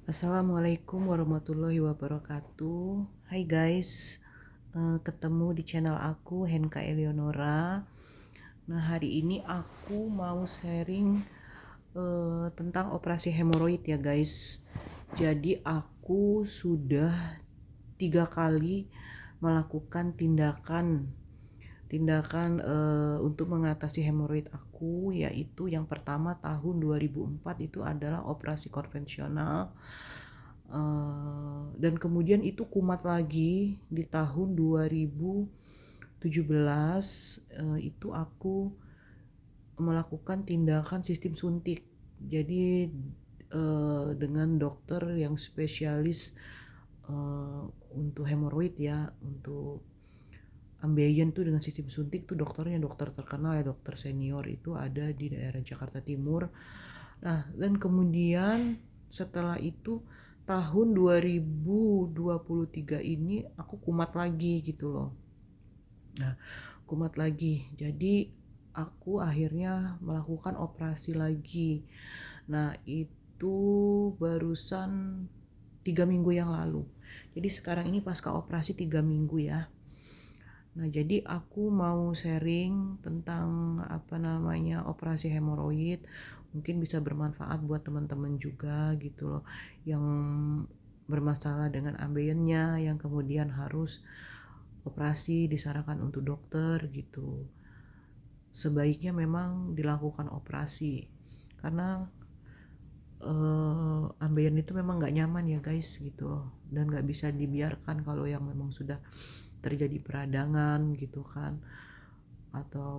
Assalamualaikum warahmatullahi wabarakatuh. Hai guys, ketemu di channel aku Henka Eleonora. Nah, hari ini aku mau sharing tentang operasi hemoroid ya guys. Jadi aku sudah 3 kali melakukan tindakan untuk mengatasi hemoroid aku, yaitu yang pertama tahun 2004 itu adalah operasi konvensional. Dan kemudian itu kumat lagi di tahun 2017. Itu aku melakukan tindakan sistem suntik. Jadi dengan dokter yang spesialis untuk hemoroid ya, untuk ambeien tuh dengan sistem suntik tuh dokternya dokter terkenal ya, dokter senior itu ada di daerah Jakarta Timur. Nah, dan kemudian setelah itu tahun 2023 ini aku kumat lagi gitu loh. Nah, kumat lagi. Jadi aku akhirnya melakukan operasi lagi. Nah, itu barusan 3 minggu yang lalu. Jadi sekarang ini pasca operasi 3 minggu ya. Nah, jadi aku mau sharing tentang operasi hemoroid. Mungkin bisa bermanfaat buat teman-teman juga gitu loh, yang bermasalah dengan ambeiennya, yang kemudian harus operasi disarankan untuk dokter gitu. Sebaiknya memang dilakukan operasi karena ambeien itu memang nggak nyaman ya guys gitu loh, dan nggak bisa dibiarkan kalau yang memang sudah terjadi peradangan gitu kan, atau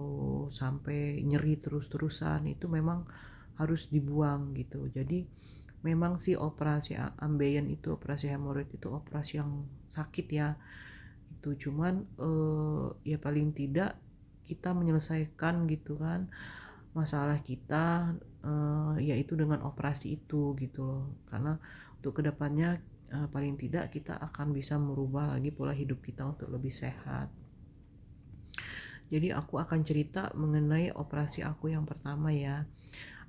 sampai nyeri terus-terusan, itu memang harus dibuang gitu. Jadi memang sih operasi ambeien itu, operasi hemoroid itu operasi yang sakit ya. Itu cuman ya paling tidak kita menyelesaikan gitu kan masalah kita, yaitu dengan operasi itu gitu loh. Karena untuk kedepannya paling tidak kita akan bisa merubah lagi pola hidup kita untuk lebih sehat. Jadi aku akan cerita mengenai operasi aku yang pertama ya.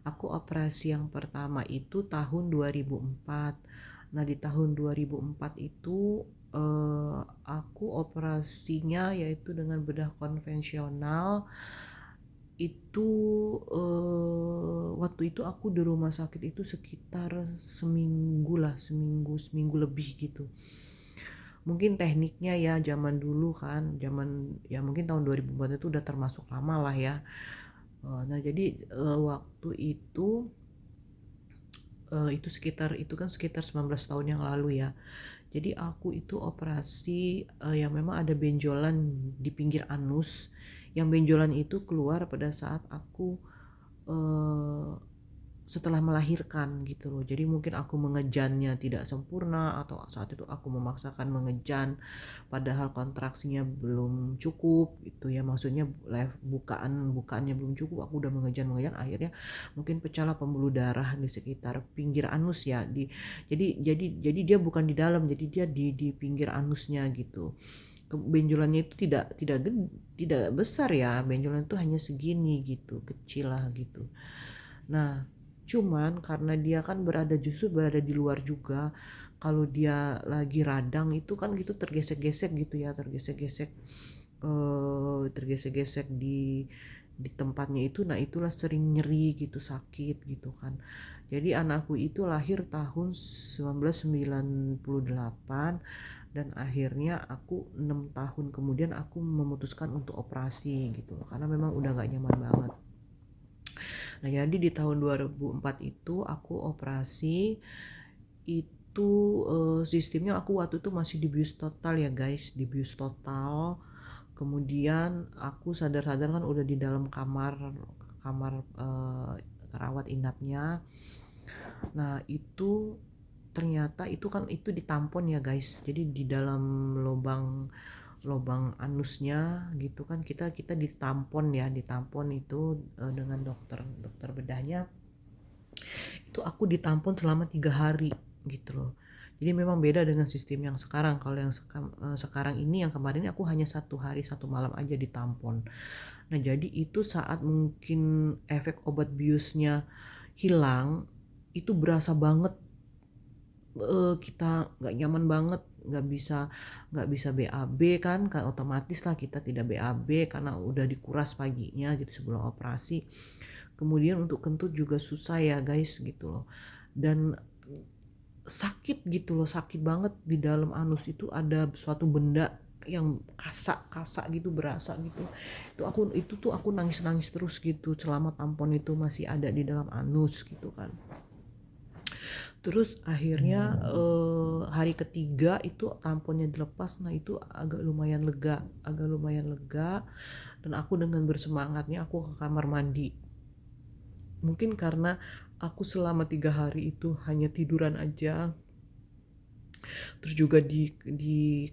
Aku operasi yang pertama itu tahun 2004. Nah, di tahun 2004 itu aku operasinya yaitu dengan bedah konvensional. Itu waktu itu aku di rumah sakit itu sekitar seminggu lah, seminggu lebih gitu. Mungkin tekniknya ya zaman dulu kan, zaman ya mungkin tahun 2004 itu udah termasuk lama lah ya. Nah, jadi waktu itu kan sekitar 19 tahun yang lalu ya. Jadi aku itu operasi yang memang ada benjolan di pinggir anus. Yang benjolan itu keluar pada saat aku eh, setelah melahirkan gitu loh. Jadi mungkin aku mengejannya tidak sempurna, atau saat itu aku memaksakan mengejan padahal kontraksinya belum cukup gitu ya. Maksudnya bukaannya belum cukup, aku udah mengejan akhirnya mungkin pecahlah pembuluh darah di sekitar pinggir anus ya. Jadi dia bukan di dalam, jadi dia di pinggir anusnya gitu. Benjolannya itu tidak besar ya, benjolan itu hanya segini gitu, kecil lah gitu. Nah, cuman karena dia kan justru berada di luar juga, kalau dia lagi radang itu kan gitu tergesek-gesek gitu ya, tergesek-gesek di tempatnya itu. Nah, itulah sering nyeri gitu, sakit gitu kan. Jadi anakku itu lahir tahun 1998, dan akhirnya aku 6 tahun kemudian aku memutuskan untuk operasi gitu loh, karena memang udah gak nyaman banget. Nah, jadi di tahun 2004 itu aku operasi itu, sistemnya aku waktu itu masih dibius total ya guys, dibius total. Kemudian aku sadar-sadar kan udah di dalam kamar kamar rawat inapnya. Nah, itu ternyata itu kan itu ditampon ya guys. Jadi di dalam lubang lubang anusnya gitu kan, kita kita ditampon ya, ditampon itu dengan dokter bedahnya. Itu aku ditampon selama 3 hari gitu loh. Jadi memang beda dengan sistem yang sekarang. Kalau yang sekarang ini, yang kemarin aku hanya 1 hari 1 malam aja ditampon. Nah, jadi itu saat mungkin efek obat biusnya hilang, itu berasa banget kita nggak nyaman banget, nggak bisa BAB kan otomatis lah kita tidak BAB karena udah dikuras paginya gitu sebelum operasi. Kemudian untuk kentut juga susah ya guys gitu loh, dan sakit gitu loh, sakit banget di dalam anus itu ada suatu benda yang kasak-kasak gitu, berasa gitu. Itu tuh aku nangis-nangis terus gitu selama tampon itu masih ada di dalam anus gitu kan. Terus akhirnya hari ketiga itu tamponnya dilepas, nah itu agak lumayan lega, dan aku dengan bersemangatnya aku ke kamar mandi. Mungkin karena aku selama 3 hari itu hanya tiduran aja, terus juga di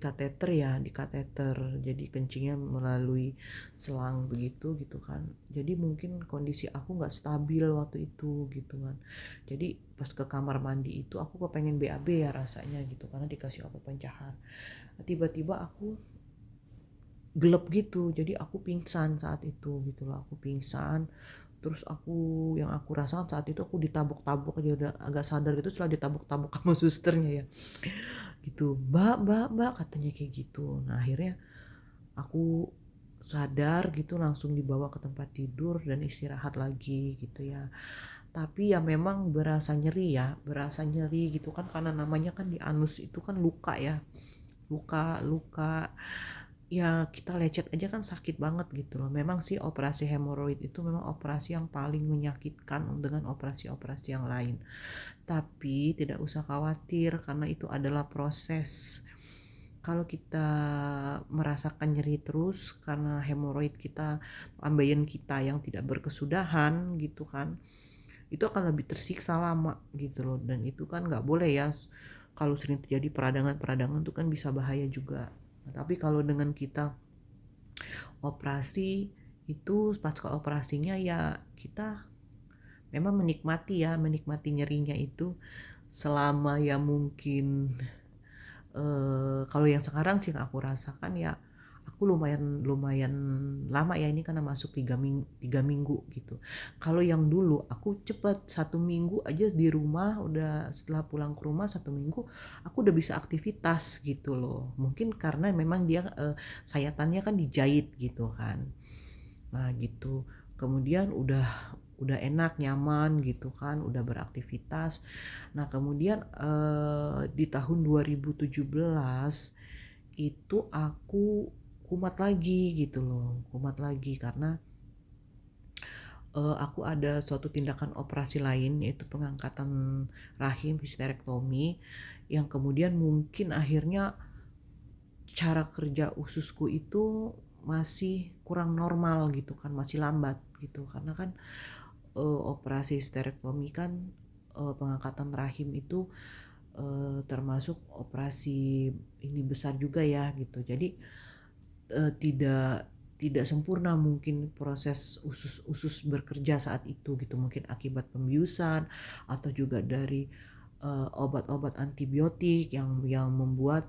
kateter ya, di kateter, jadi kencingnya melalui selang begitu gitu kan. Jadi mungkin kondisi aku nggak stabil waktu itu gitu kan. Jadi pas ke kamar mandi itu aku kepengen BAB ya rasanya gitu karena dikasih obat pencahar. Tiba-tiba aku gelap gitu, jadi aku pingsan saat itu gitu loh, aku pingsan. Terus yang aku rasakan saat itu aku ditabok-tabok aja, udah agak sadar gitu setelah ditabok-tabok sama susternya ya gitu, mbak mbak mbak katanya kayak gitu. Nah akhirnya aku sadar gitu, langsung dibawa ke tempat tidur dan istirahat lagi gitu ya. Tapi ya memang berasa nyeri gitu kan, karena namanya kan di anus itu kan luka ya, luka luka ya, kita lecet aja kan sakit banget gitu loh. Memang sih operasi hemoroid itu memang operasi yang paling menyakitkan dengan operasi-operasi yang lain, tapi tidak usah khawatir karena itu adalah proses. Kalau kita merasakan nyeri terus karena hemoroid kita, ambeien kita yang tidak berkesudahan gitu kan, itu akan lebih tersiksa lama gitu loh, dan itu kan nggak boleh ya. Kalau sering terjadi peradangan-peradangan itu kan bisa bahaya juga. Nah, tapi kalau dengan kita operasi itu pasca operasinya ya kita memang menikmati nyerinya itu selama ya mungkin kalau yang sekarang sih yang aku rasakan ya, aku lumayan lumayan lama ya, ini karena masuk 3 minggu gitu. Kalau yang dulu aku cepet 1 minggu aja di rumah, udah setelah pulang ke rumah 1 minggu aku udah bisa aktivitas gitu loh. Mungkin karena memang dia sayatannya kan dijahit gitu kan. Nah gitu. Kemudian udah enak, nyaman gitu kan, udah beraktivitas. Nah, kemudian di tahun 2017 itu aku kumat lagi gitu loh. Kumat lagi karena aku ada suatu tindakan operasi lain, yaitu pengangkatan rahim, histerektomi, yang kemudian mungkin akhirnya cara kerja ususku itu masih kurang normal gitu kan, masih lambat gitu. Karena kan operasi histerektomi kan, pengangkatan rahim itu termasuk operasi ini besar juga ya gitu. Jadi tidak tidak sempurna mungkin proses usus bekerja saat itu gitu, mungkin akibat pembiusan atau juga dari obat-obat antibiotik yang membuat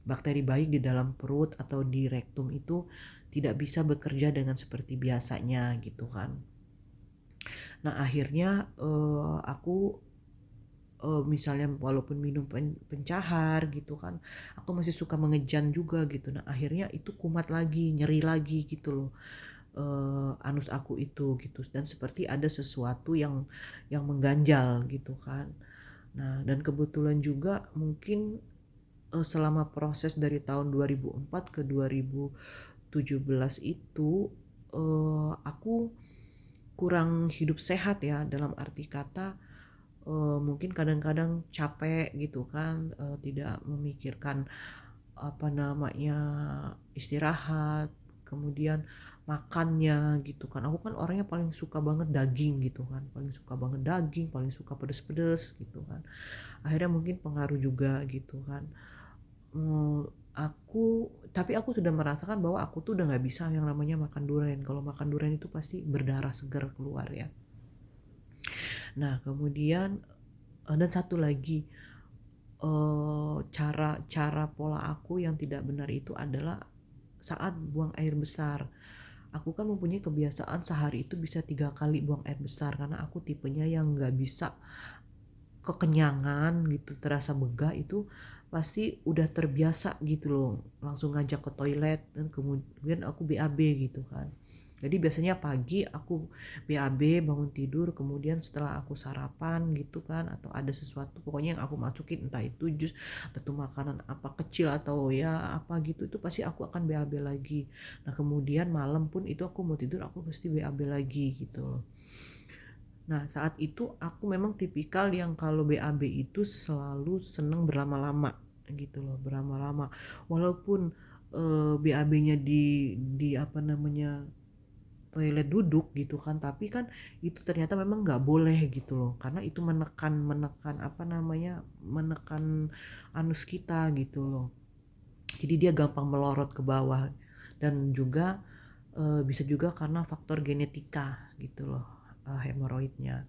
bakteri baik di dalam perut atau di rektum itu tidak bisa bekerja dengan seperti biasanya gitu kan. Nah akhirnya aku misalnya walaupun minum pencahar gitu kan, aku masih suka mengejan juga gitu. Nah akhirnya itu kumat lagi, nyeri lagi gitu loh, anus aku itu gitu, dan seperti ada sesuatu yang mengganjal gitu kan. Nah dan kebetulan juga mungkin selama proses dari tahun 2004 ke 2017 itu aku kurang hidup sehat ya, dalam arti kata mungkin kadang-kadang capek gitu kan, tidak memikirkan apa namanya istirahat, kemudian makannya gitu kan. Aku kan orangnya paling suka banget daging gitu kan, paling suka banget daging, paling suka pedes-pedes gitu kan. Akhirnya mungkin pengaruh juga gitu kan. Tapi aku sudah merasakan bahwa aku tuh udah nggak bisa yang namanya makan durian. Kalau makan durian itu pasti berdarah segar keluar ya. Nah kemudian dan satu lagi, cara pola aku yang tidak benar itu adalah saat buang air besar. Aku kan mempunyai kebiasaan sehari itu bisa 3 kali buang air besar karena aku tipenya yang nggak bisa kekenyangan gitu, terasa begah itu pasti udah terbiasa gitu loh, langsung ngajak ke toilet dan kemudian aku BAB gitu kan. Jadi biasanya pagi aku BAB bangun tidur, kemudian setelah aku sarapan gitu kan, atau ada sesuatu pokoknya yang aku masukin, entah itu jus atau itu makanan apa kecil atau ya apa gitu, itu pasti aku akan BAB lagi. Nah kemudian malam pun itu aku mau tidur aku pasti BAB lagi gitu loh. Nah, saat itu aku memang tipikal yang kalau BAB itu selalu seneng berlama-lama gitu loh, berlama-lama. Walaupun BAB-nya di apa namanya toilet duduk gitu kan, tapi kan itu ternyata memang nggak boleh gitu loh, karena itu menekan menekan apa namanya menekan anus kita gitu loh. Jadi dia gampang melorot ke bawah dan juga bisa juga karena faktor genetika gitu loh, hemoroidnya.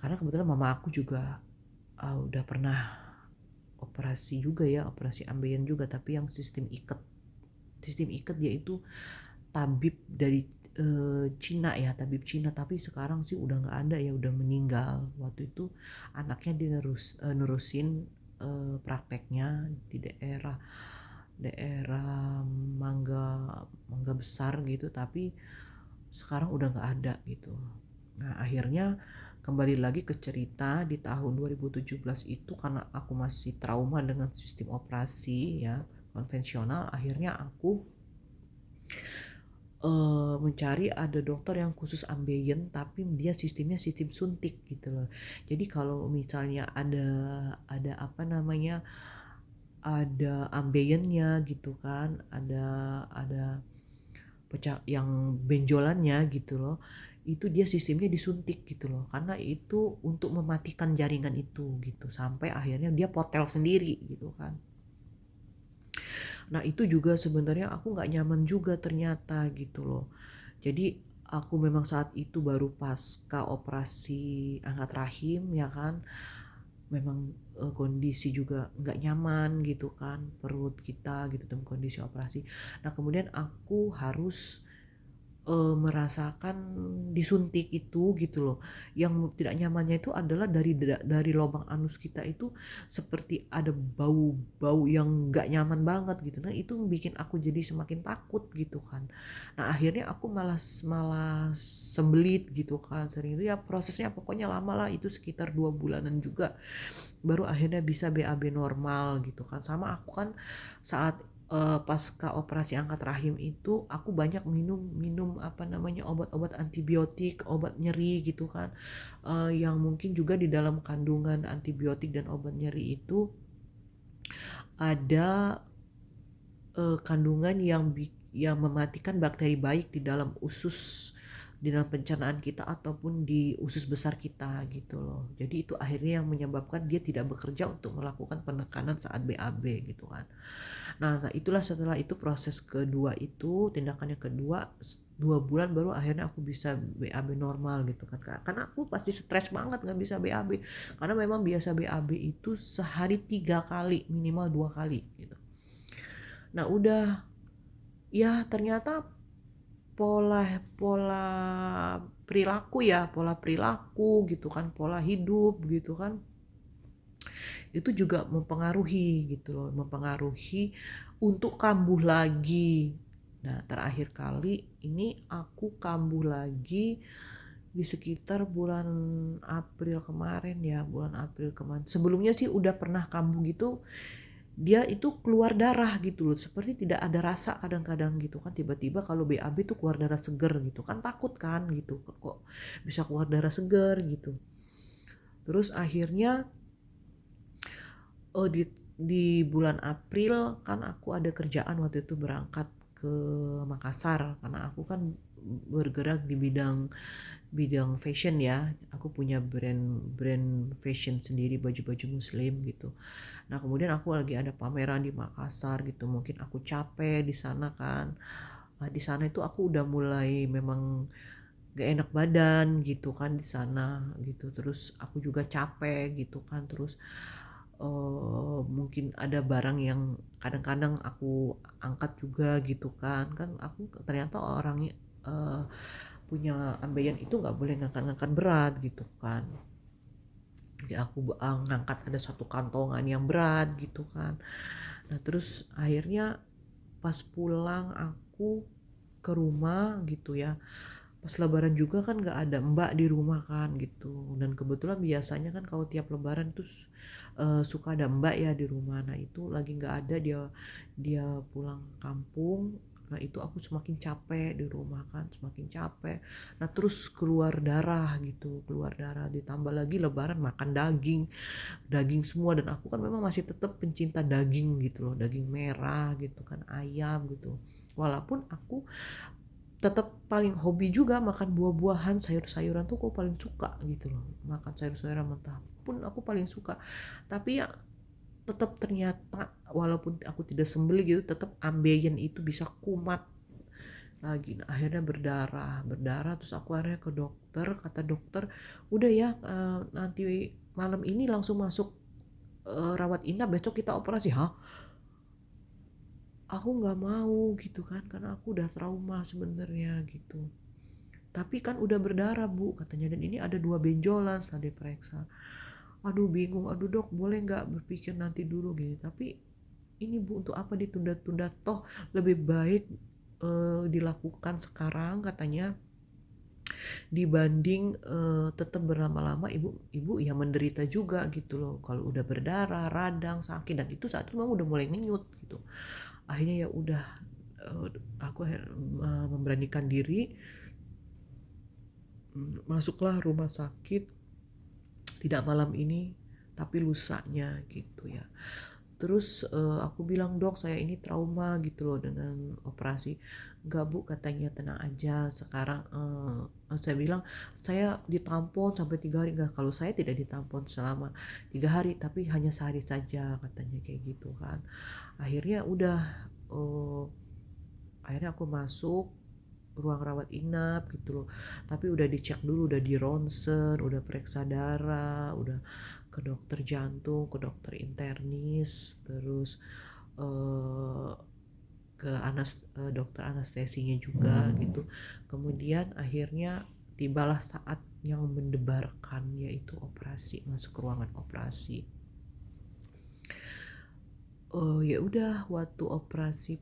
Karena kebetulan mama aku juga udah pernah operasi juga ya, operasi ambeien juga, tapi yang sistem iket. Sistem iket yaitu tabib dari Cina ya, tabib Cina, tapi sekarang sih udah nggak ada ya, udah meninggal. Waktu itu anaknya dia nerusin prakteknya di daerah daerah Mangga Mangga Besar gitu, tapi sekarang udah nggak ada gitu. Nah akhirnya kembali lagi ke cerita di tahun 2017 itu, karena aku masih trauma dengan sistem operasi ya konvensional, akhirnya aku mencari ada dokter yang khusus ambeien tapi dia sistemnya sistem suntik gitu loh. Jadi kalau misalnya ada apa namanya ada ambeiennya gitu kan, ada pecah yang benjolannya gitu loh, itu dia sistemnya disuntik gitu loh, karena itu untuk mematikan jaringan itu gitu, sampai akhirnya dia potel sendiri gitu kan. Nah itu juga sebenarnya aku nggak nyaman juga ternyata gitu loh. Jadi aku memang saat itu baru pasca operasi angkat rahim ya kan, memang kondisi juga nggak nyaman gitu kan perut kita gitu dalam kondisi operasi. Nah kemudian aku harus merasakan disuntik itu gitu loh. Yang tidak nyamannya itu adalah dari lubang anus kita itu seperti ada bau-bau yang nggak nyaman banget gitu. Nah itu bikin aku jadi semakin takut gitu kan. Nah akhirnya aku malas malas sembelit gitu kan. Sering itu ya prosesnya pokoknya lama lah, itu sekitar 2 bulanan juga baru akhirnya bisa BAB normal gitu kan. Sama aku kan saat pasca operasi angkat rahim itu aku banyak minum apa namanya obat-obat antibiotik, obat nyeri gitu kan, yang mungkin juga di dalam kandungan antibiotik dan obat nyeri itu ada kandungan yang mematikan bakteri baik di dalam usus, di dalam pencernaan kita ataupun di usus besar kita gitu loh. Jadi itu akhirnya yang menyebabkan dia tidak bekerja untuk melakukan penekanan saat BAB gitu kan. Nah itulah setelah itu proses kedua itu, tindakan yang kedua 2 bulan baru akhirnya aku bisa BAB normal gitu kan. Karena aku pasti stres banget nggak bisa BAB, karena memang biasa BAB itu sehari 3 kali minimal 2 kali gitu. Nah udah ya ternyata pola pola perilaku ya, pola perilaku gitu kan, pola hidup gitu kan, itu juga mempengaruhi gitu loh, mempengaruhi untuk kambuh lagi. Nah terakhir kali ini aku kambuh lagi di sekitar bulan April kemarin ya, bulan April kemarin. Sebelumnya sih udah pernah kambuh gitu, dia itu keluar darah gitu loh, seperti tidak ada rasa kadang-kadang gitu kan, tiba-tiba kalau BAB tuh keluar darah seger gitu kan, takut kan gitu, kok bisa keluar darah seger gitu. Terus akhirnya di bulan April kan aku ada kerjaan waktu itu, berangkat ke Makassar karena aku kan bergerak di bidang bidang fashion ya, aku punya brand brand fashion sendiri, baju-baju muslim gitu. Nah kemudian aku lagi ada pameran di Makassar gitu, mungkin aku capek di sana kan. Nah, di sana itu aku udah mulai memang gak enak badan gitu kan di sana gitu, terus aku juga capek gitu kan, terus mungkin ada barang yang kadang-kadang aku angkat juga gitu kan, kan aku ternyata orangnya punya ambeien itu nggak boleh ngangkat-ngangkat berat gitu kan. Ya aku ngangkat ada satu kantongan yang berat gitu kan. Nah terus akhirnya pas pulang aku ke rumah gitu ya, pas lebaran juga kan nggak ada mbak di rumah kan gitu, dan kebetulan biasanya kan kalau tiap lebaran tuh suka ada mbak ya di rumah. Nah itu lagi nggak ada, dia dia pulang kampung. Nah itu aku semakin capek di rumah kan, semakin capek. Nah terus keluar darah gitu, keluar darah, ditambah lagi lebaran makan daging, daging semua, dan aku kan memang masih tetap pencinta daging gitu loh, daging merah gitu kan, ayam gitu. Walaupun aku tetap paling hobi juga makan buah-buahan, sayur-sayuran tuh aku paling suka gitu loh. Makan sayur-sayuran mentah pun aku paling suka. Tapi ya tetap ternyata walaupun aku tidak sembelih gitu, tetap ambeien itu bisa kumat lagi. Nah, akhirnya berdarah terus aku akhirnya ke dokter. Kata dokter udah ya, nanti malam ini langsung masuk rawat inap, besok kita operasi. Hah, aku nggak mau gitu kan, karena aku udah trauma sebenarnya gitu. Tapi kan udah berdarah bu katanya, dan ini ada 2 benjolan setelah diperiksa. Aduh bingung, aduh dok boleh nggak berpikir nanti dulu gitu. Tapi ini bu, untuk apa ditunda-tunda, toh lebih baik dilakukan sekarang katanya, dibanding tetap berlama-lama ibu ibu ya menderita juga gitu loh, kalau udah berdarah, radang, sakit, dan itu saat itu memang udah mulai ngenyut gitu. Akhirnya ya udah, aku memberanikan diri, masuklah rumah sakit, tidak malam ini tapi lusanya gitu ya. Terus aku bilang dok saya ini trauma gitu loh dengan operasi. Enggak bu katanya, tenang aja sekarang. Saya bilang saya ditampon sampai 3 hari. Enggak, kalau saya tidak ditampon selama 3 hari tapi hanya sehari saja katanya kayak gitu kan. Akhirnya udah, uh, akhirnya aku masuk ruang rawat inap gitu loh. Tapi udah dicek dulu, udah di ronsen, udah periksa darah, udah ke dokter jantung, ke dokter internis, terus eh, ke dokter anestesinya juga gitu. Kemudian akhirnya tibalah saat yang mendebarkan, yaitu operasi, masuk ke ruangan operasi. Oh ya udah, waktu operasi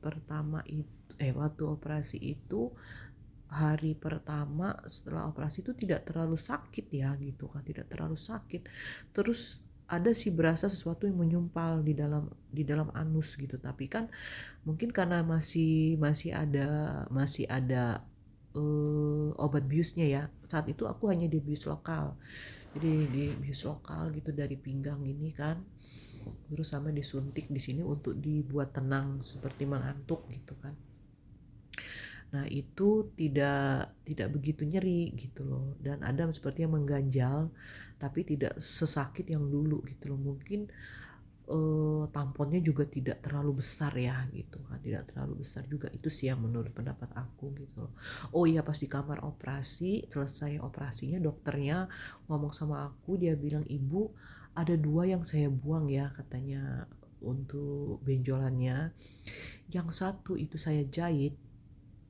itu hari pertama setelah operasi itu tidak terlalu sakit ya gitu kan, tidak terlalu sakit. Terus ada sih berasa sesuatu yang menyumpal di dalam anus gitu, tapi kan mungkin karena masih ada obat biusnya ya. Saat itu aku hanya di bius lokal, jadi di bius lokal gitu dari pinggang ini kan, terus sama disuntik di sini untuk dibuat tenang seperti mengantuk gitu kan. Nah itu tidak begitu nyeri gitu loh, dan ada sepertinya mengganjal tapi tidak sesakit yang dulu gitu loh. Mungkin tamponnya juga tidak terlalu besar ya gitu kan, tidak terlalu besar juga, itu sih yang menurut pendapat aku gitu loh. Oh iya, pas di kamar operasi selesai operasinya, dokternya ngomong sama aku, dia bilang ibu ada 2 yang saya buang ya katanya untuk benjolannya, yang satu itu saya jahit,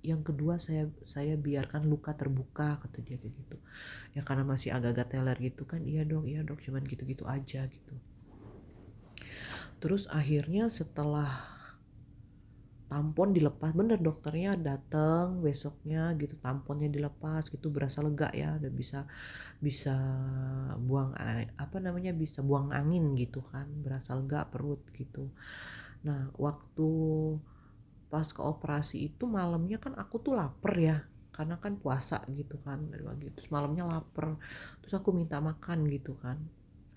yang kedua saya biarkan luka terbuka kata dia kayak gitu. Ya karena masih agak-agak teler gitu kan, iya dok cuman gitu-gitu aja gitu. Terus akhirnya setelah tampon dilepas, bener dokternya datang besoknya gitu, tamponnya dilepas gitu, berasa lega ya, udah bisa bisa buang apa namanya, bisa buang angin gitu kan, berasa lega perut gitu. Nah waktu pas ke operasi itu malamnya kan aku tuh lapar ya, karena kan puasa gitu kan dari pagi, terus malamnya lapar, terus aku minta makan gitu kan.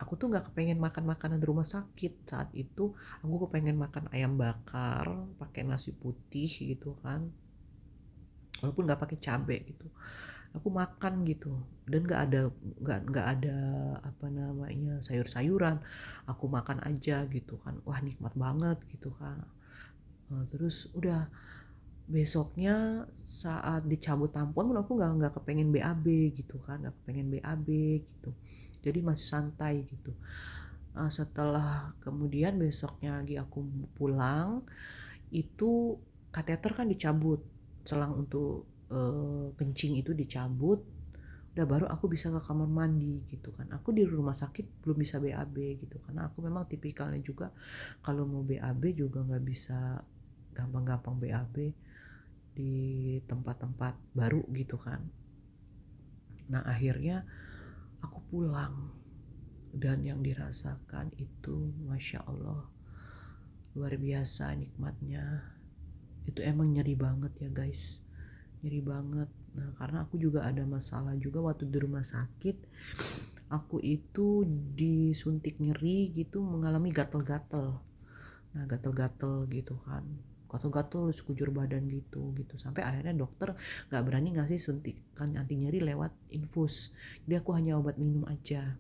Aku tuh nggak kepengen makan makanan di rumah sakit saat itu. Aku kepengen makan ayam bakar pakai nasi putih gitu kan, walaupun nggak pakai cabai gitu. Aku makan gitu, dan nggak ada apa namanya sayur-sayuran. Aku makan aja gitu kan, wah nikmat banget gitu kan. Nah, terus udah besoknya saat dicabut tampon pun aku nggak kepengen BAB gitu kan, nggak kepengen BAB gitu, jadi masih santai gitu. Setelah kemudian besoknya lagi aku pulang itu, kateter kan dicabut, selang untuk kencing itu dicabut, udah baru aku bisa ke kamar mandi gitu kan. Aku di rumah sakit belum bisa BAB gitu karena aku memang tipikalnya juga kalau mau BAB juga nggak bisa gampang-gampang BAB di tempat-tempat baru gitu kan. Nah akhirnya aku pulang dan yang dirasakan itu Masya Allah luar biasa nikmatnya. Itu emang nyeri banget ya guys, nyeri banget. Nah karena aku juga ada masalah juga waktu di rumah sakit, aku itu disuntik nyeri gitu, mengalami gatel-gatel. Nah gatel-gatel gitu kan, gatel-gatel sekujur badan gitu sampai akhirnya dokter nggak berani ngasih suntikan anti nyeri lewat infus, jadi aku hanya obat minum aja.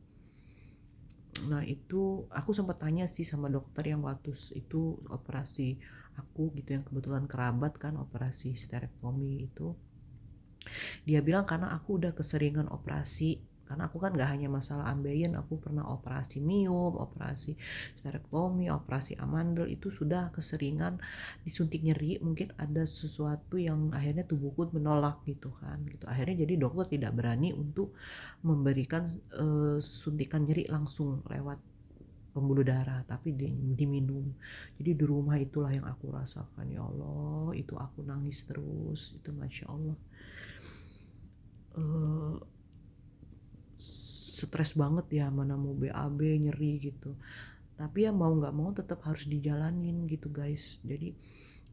Nah itu aku sempat tanya sih sama dokter yang waktu itu operasi aku gitu, yang kebetulan kerabat kan operasi sterektomi itu. Dia bilang karena aku udah keseringan operasi, karena aku kan gak hanya masalah ambeien, aku pernah operasi miom, operasi sterektomi, operasi amandel, itu sudah keseringan disuntik nyeri, mungkin ada sesuatu yang akhirnya tubuhku menolak gitu kan gitu. Akhirnya jadi dokter tidak berani untuk memberikan suntikan nyeri langsung lewat pembuluh darah, tapi diminum. Jadi di rumah itulah yang aku rasakan, ya Allah, itu aku nangis terus, itu Masya Allah. eh, Stres banget ya, mana mau BAB nyeri gitu, tapi ya mau nggak mau tetap harus dijalanin gitu guys. Jadi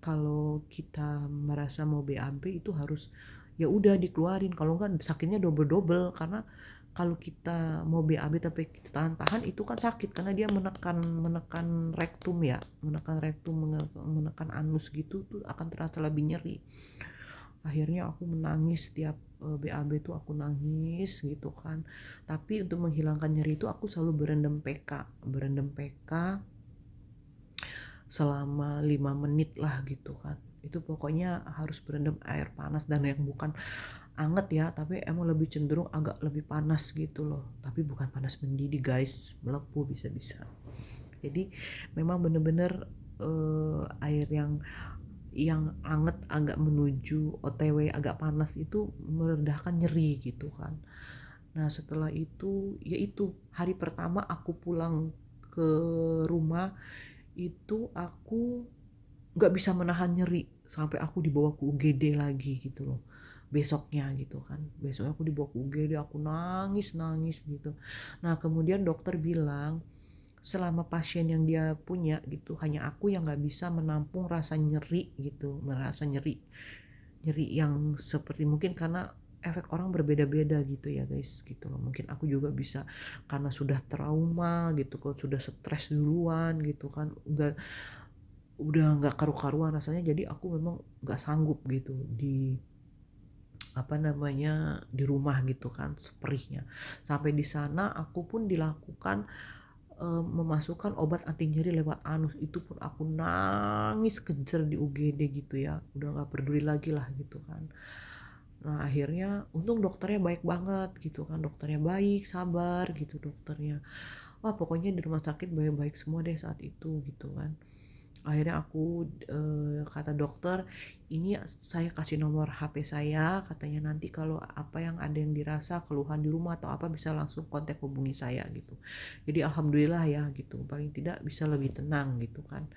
kalau kita merasa mau BAB itu harus ya udah dikeluarin, kalau nggak sakitnya double-double. Karena kalau kita mau BAB tapi kita tahan-tahan itu kan sakit karena dia menekan menekan rektum ya, menekan rektum, menekan anus gitu tuh akan terasa lebih nyeri. Akhirnya aku menangis tiap BAB tuh, aku nangis gitu kan. Tapi untuk menghilangkan nyeri itu aku selalu berendam PK selama 5 menit lah gitu kan. Itu pokoknya harus berendam air panas dan yang bukan anget ya, tapi emang lebih cenderung agak lebih panas gitu loh. Tapi bukan panas mendidih guys, melepuh bisa-bisa. Jadi memang bener-bener air yang anget agak menuju OTW agak panas itu meredakan nyeri gitu kan. Nah setelah itu yaitu hari pertama aku pulang ke rumah itu aku nggak bisa menahan nyeri sampai aku dibawa ke UGD lagi gitu loh besoknya gitu kan. Besoknya aku dibawa ke UGD, aku nangis nangis gitu. Nah kemudian dokter bilang selama pasien yang dia punya gitu hanya aku yang nggak bisa menampung rasa nyeri gitu, merasa nyeri nyeri yang seperti mungkin karena efek orang berbeda-beda gitu ya guys gitu loh. Mungkin aku juga bisa karena sudah trauma gitu, kalau sudah stres duluan gitu kan, udah nggak karu-karuan rasanya, jadi aku memang nggak sanggup gitu di apa namanya di rumah gitu kan seperihnya. Sampai di sana aku pun dilakukan memasukkan obat anti nyeri lewat anus, itu pun aku nangis kejer di UGD gitu ya, udah nggak peduli lagi lah gitu kan. Nah akhirnya untung dokternya baik banget gitu kan, dokternya baik sabar gitu dokternya. Wah pokoknya di rumah sakit baik-baik semua deh saat itu gitu kan. Akhirnya aku kata dokter ini saya kasih nomor HP saya, katanya nanti kalau apa yang ada yang dirasa keluhan di rumah atau apa bisa langsung kontak hubungi saya gitu. Jadi alhamdulillah ya gitu, paling tidak bisa lebih tenang gitu kan.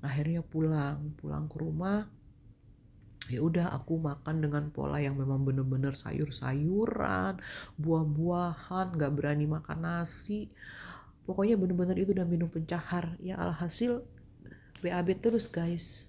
Akhirnya pulang pulang ke rumah, ya udah aku makan dengan pola yang memang bener-bener sayur-sayuran, buah-buahan, nggak berani makan nasi. Pokoknya bener-bener itu, udah minum pencahar ya, alhasil BAB terus guys.